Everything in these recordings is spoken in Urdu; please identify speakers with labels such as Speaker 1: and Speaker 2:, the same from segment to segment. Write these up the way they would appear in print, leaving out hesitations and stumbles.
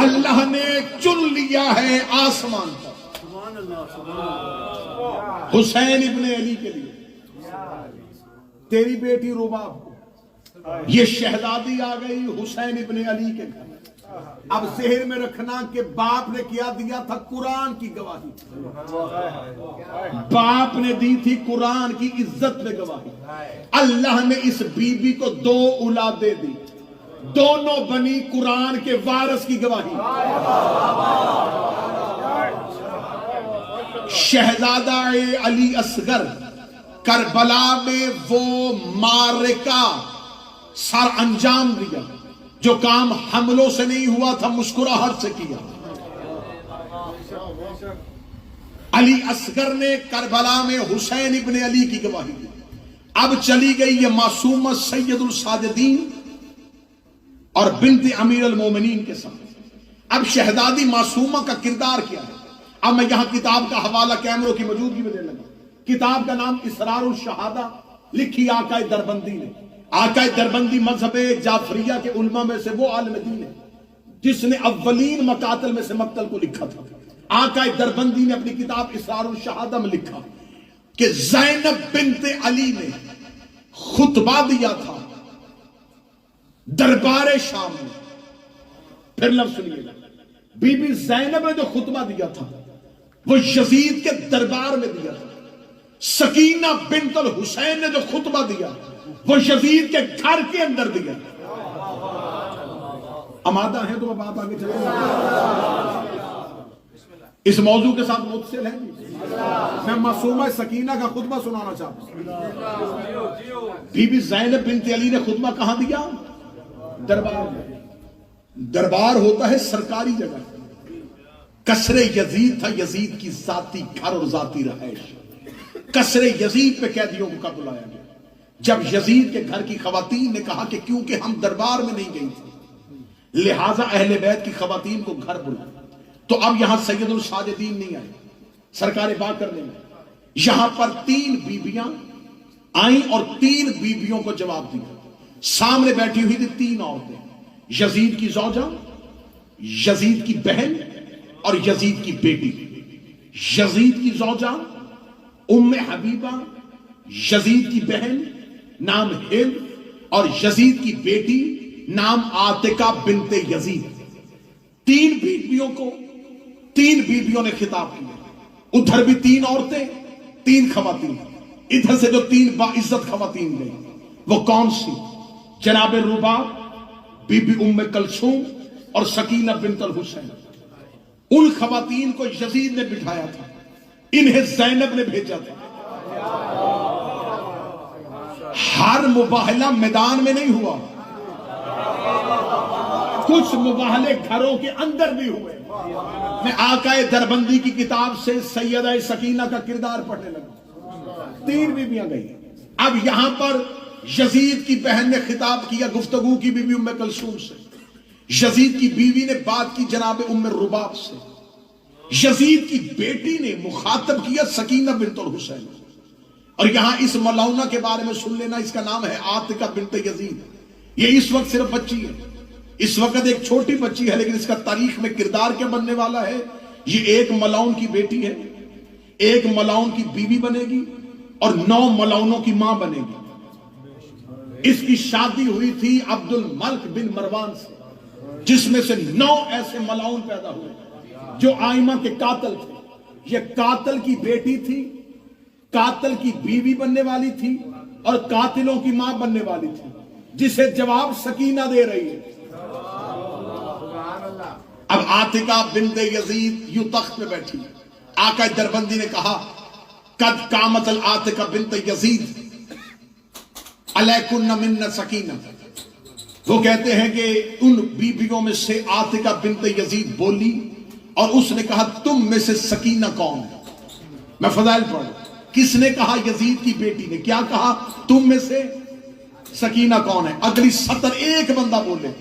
Speaker 1: اللہ نے چن لیا ہے آسمان پر حسین ابن علی کے لیے. تیری بیٹی رباب یہ شہزادی آ گئی حسین ابن علی کے گھر. اب ذہن میں رکھنا کہ باپ نے کیا دیا تھا؟ قرآن کی گواہی. باپ نے دی تھی قرآن کی عزت میں گواہی. اللہ نے اس بی بی کو 2 اولادیں دی، دونوں بنی قرآن کے وارث کی گواہی. شہزادہ علی اصغر کربلا میں وہ معرکہ سر انجام دیا جو کام حملوں سے نہیں ہوا تھا، مسکراہٹ سے کیا. علی اصغر نے کربلا میں حسین ابن علی کی گواہی دی. اب چلی گئی یہ معصومہ سید الساجدین اور بنت امیر المومنین کے ساتھ. اب شہزادی معصومہ کا کردار کیا ہے؟ اب میں یہاں کتاب کا حوالہ کیمروں کی موجودگی میں دے لگا. کتاب کا نام اسرار الشہادہ، لکھی آقا دربندی نے. آقا دربندی مذہب جعفریہ کے علماء میں سے وہ عالم دین ہے جس نے اولین مقاتل میں سے مقتل کو لکھا تھا. آقا دربندی نے اپنی کتاب اسرار الشہادہ میں لکھا کہ زینب بنت علی نے خطبہ دیا تھا دربار شام میں. پھر لفظ سنیے گا، بی بی زینب نے جو خطبہ دیا تھا وہ یزید کے دربار میں دیا تھا. سکینہ بنت الحسین نے جو خطبہ دیا وہ یزید کے گھر کے اندر دیا. آمادہ ہیں تو میں بات آگے چلے گا. اس موضوع کے ساتھ متصل ہے. میں معصومہ سکینہ کا خطبہ سنانا چاہتا ہوں. بی بی زینب بنت علی نے خطبہ کہاں دیا؟ دربار میں. دربار ہوتا ہے سرکاری جگہ. قصر یزید تھا، یزید کی ذاتی گھر اور ذاتی رہائش. قصر یزید پہ قیدیوں کو کب بلایا گیا؟ جب یزید کے گھر کی خواتین نے کہا کہ کیونکہ ہم دربار میں نہیں گئی تھی لہٰذا اہل بیت کی خواتین کو گھر بلائیں. تو اب یہاں سید الساجدین نہیں آئے سرکار بات کرنے میں. یہاں پر 3 بیبیاں آئیں اور 3 بیبیوں کو جواب دیا. سامنے بیٹھی ہوئی تھی 3 عورتیں، یزید کی زوجہ، یزید کی بہن اور یزید کی بیٹی. یزید کی زوجہ ام حبیبہ، یزید کی بہن نام ہند اور یزید کی بیٹی نام عاتقہ بنت یزید. 3 بیبیوں کو 3 بیبیوں نے خطاب کیا. ادھر بھی 3 عورتیں، 3 خواتین. ادھر سے جو 3 باعزت خواتین گئی وہ کون سی؟ جناب رباب، بی بی ام کلثوم اور سکینہ بنت الحسین. ان خواتین کو یزید نے بٹھایا تھا، انہیں زینب نے بھیجا تھا. ہر مباہلہ میدان میں نہیں ہوا، کچھ مباہلے گھروں کے اندر بھی ہوئے. میں آقا دربندی کی کتاب سے سیدہ سکینہ کا کردار پڑھنے لگا. 3 بیویاں گئی. اب یہاں پر یزید کی بہن نے خطاب کیا گفتگو کی بی بی ام کلثوم سے. یزید کی بیوی نے بات کی جناب ام رباب سے. یزید کی بیٹی نے مخاطب کیا سکینہ بنت الحسین. اور یہاں اس ملعونہ کے بارے میں سن لینا، اس کا نام ہے عاتقہ بنت یزید. یہ اس وقت صرف بچی ہے، اس وقت ایک چھوٹی بچی ہے، لیکن اس کا تاریخ میں کردار کیا بننے والا ہے. یہ ایک ملعون کی بیٹی ہے، ایک ملعون کی بیوی بنے گی اور 9 ملعونوں کی ماں بنے گی. اس کی شادی ہوئی تھی عبد الملک بن مروان سے، جس میں سے 9 ایسے ملعون پیدا ہوئے جو آئمہ کے قاتل تھے. یہ قاتل کی بیٹی تھی، قاتل کی بیوی بننے والی تھی اور قاتلوں کی ماں بننے والی تھی، جسے جواب سکینہ دے رہی ہے. اب عاتقہ بنت یزید یوں تخت پہ بیٹھی. آقا دربندی نے کہا قد قامت العاتقہ بنت یزید علیکن من سکینہ. وہ کہتے ہیں کہ ان بیویوں میں سے عاتقہ بنت یزید بولی اور اس نے کہا تم میں سے سکینہ کون ہے؟ میں فضائل پڑھوں. کس نے کہا؟ یزید کی بیٹی نے. کیا کہا؟ تم میں سے سکینہ کون ہے؟ اگلی سطر ایک بندہ بولے.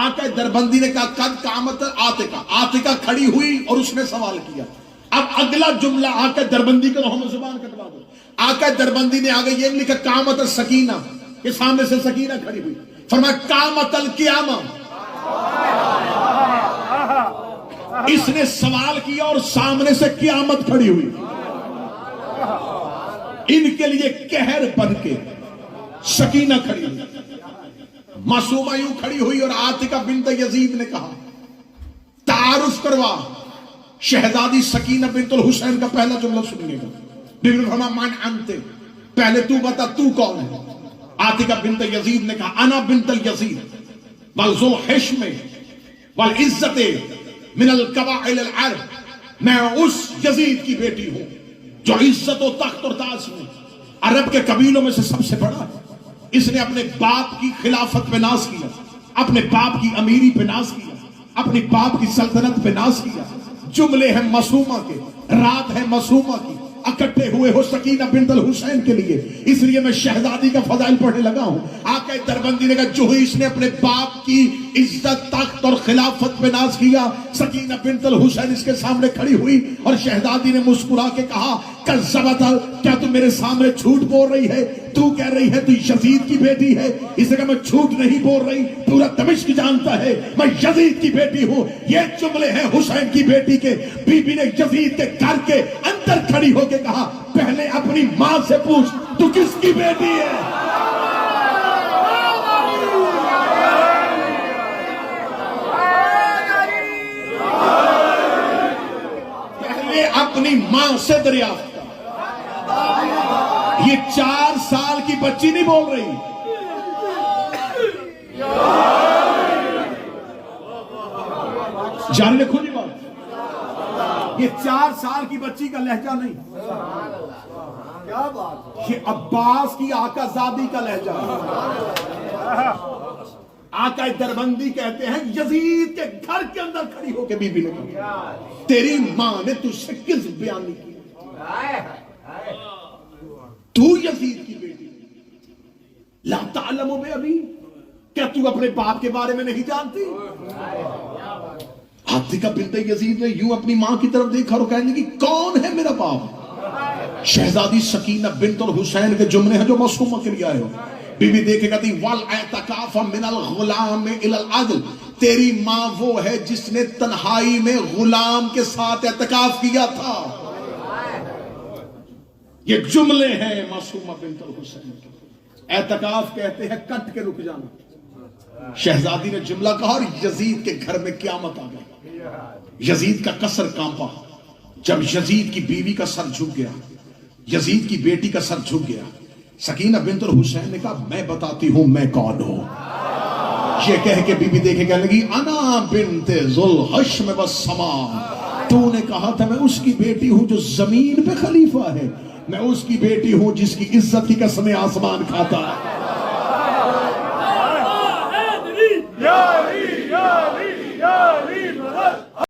Speaker 1: آقا دربندی نے کہا قد قامت عاتقہ. عاتقہ کھڑی ہوئی اور اس نے سوال کیا. اب اگلا جملہ آقا دربندی کا رحم زبان کٹوا دو. آقا دربندی نے آگے یہ لکھا قامت السکینہ، کہ سامنے سے سکینہ کھڑی ہوئی. فرمایا قامت القیامہ. اس نے سوال کیا اور سامنے سے قیامت کھڑی ہوئی، ان کے لیے قہر بن کے سکینہ کھڑی ہوئی، معصومہ یوں کھڑی ہوئی اور عاتکہ بنت یزید نے کہا تعارف کروا شہزادی سکینہ بنت الحسین کا پہلا جملہ سنیے گا۔ بی بی فرمایا من انت، پہلے تو بتا تو کون ہے؟ عاتکہ بنت یزید نے کہا انا بنت الیزید والذو الحشم والعزت من القبائل العرب، میں اس یزید کی بیٹی ہوں جو عزت و تخت اور تاج میں عرب کے قبیلوں میں سے سب سے بڑا ہے۔ اس نے اپنے باپ کی خلافت پہ ناز کیا، اپنے باپ کی امیری پہ ناز کیا، اپنی باپ کی سلطنت پہ ناز کیا۔ جملے ہیں معصومہ کے، رات ہے معصومہ کی، اکٹھے ہوئے ہو سکینہ بنت الحسین کے لیے، اس لیے میں شہزادی کا فضائل پڑھنے لگا ہوں۔ آقا دربندی نے کہا جو ہی اس نے اپنے باپ کی عزت تخت اور خلافت پہ ناز کیا، سکینہ بنت الحسین اس کے سامنے کھڑی ہوئی اور شہزادی نے مسکرا کے کہا کذبت، کیا تم میرے سامنے جھوٹ بول رہی ہے؟ تو کہہ رہی ہے تو یزید کی بیٹی ہے۔ اس نے کہا میں جھوٹ نہیں بول رہی، پورا دمشق جانتا ہے میں یزید کی بیٹی ہوں۔ یہ جملے ہیں حسین کی بیٹی کے۔ بی بی نے یزید کے گھر کے اندر کھڑی ہو کے کہا پہلے اپنی ماں سے پوچھ تو کس کی بیٹی ہے؟ پہلے اپنی ماں سے دریافت۔ یہ 4 سال کی بچی نہیں بول رہی، جان لکھو جی بات، یہ 4 سال کی بچی کا لہجہ نہیں، یہ عباس کی آقا زادی کا لہجہ ہے۔ آقا دربندی کہتے ہیں یزید کے گھر کے اندر کھڑی ہو کے بی بی نے کہا تیری ماں نے تجھ سے کس بیانی کی؟ تو یزید کی بیٹی لا تعلم بے ابی، کیا تو اپنے باپ کے بارے میں نہیں جانتی؟ عاتکہ بنت یزید نے یوں اپنی ماں کی طرف دیکھا اور کہنے لگی کون ہے میرا باپ؟ شہزادی سکینہ بنت الحسین کے جملے ہیں جو معصومہ کے لیے آئے ہو۔ بی بی دیکھے کہتی والاعتکاف من الغلام الى العدل، تیری ماں وہ ہے جس نے تنہائی میں غلام کے ساتھ اعتکاف کیا تھا۔ یہ جملے ہیں معصومہ بنت الحسین کے۔ اعتکاف کہتے ہیں کٹ کے رک جانا۔ شہزادی نے جملہ کہا اور یزید کے گھر میں قیامت آ گئی۔ یزید کا قصر کانپا۔ جب یزید کی بیوی کا سر جھک گیا، یزید کی بیٹی کا سر جھک گیا، سکینہ بنت الحسین نے کہا میں بتاتی ہوں میں کون ہوں۔ یہ کہہ کے بی بی دیکھے کہنے لگی انا بنت ذو الحشم والسماء، تو نے کہا تھا میں اس کی بیٹی ہوں جو زمین پہ خلیفہ ہے، میں اس کی بیٹی ہوں جس کی عزت کی قسمیں آسمان کھاتا ہے۔